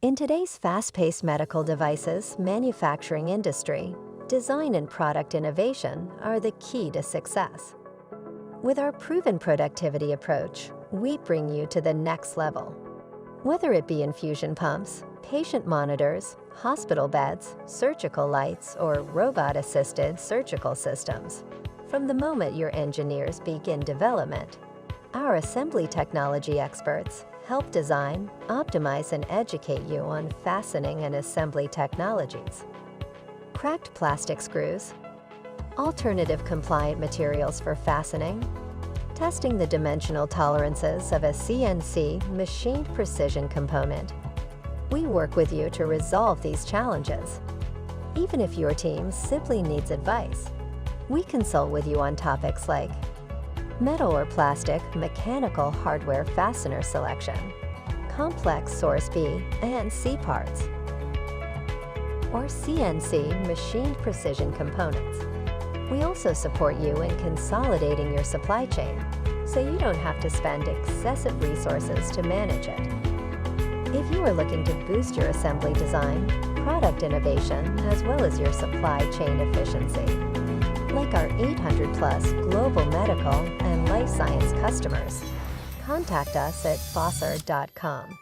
In today's fast-paced medical devices manufacturing industry, design and product innovation are the key to success. With our proven productivity approach, we bring you to the next level. Whether it be infusion pumps, patient monitors, hospital beds, surgical lights, or robot-assisted surgical systems, from the moment your engineers begin development, our assembly technology experts help design, optimize, and educate you on fastening and assembly technologies. Cracked plastic screws, alternative compliant materials for fastening, testing the dimensional tolerances of a CNC machined precision component. We work with you to resolve these challenges. Even if your team simply needs advice, we consult with you on topics like metal or plastic mechanical hardware fastener selection, complex source B and C parts, or CNC machined precision components. We also support you in consolidating your supply chain, so you don't have to spend excessive resources to manage it. If you are looking to boost your assembly design, product innovation, as well as your supply chain efficiency, like our 800-plus global medical and life science customers, contact us at Bossard.com.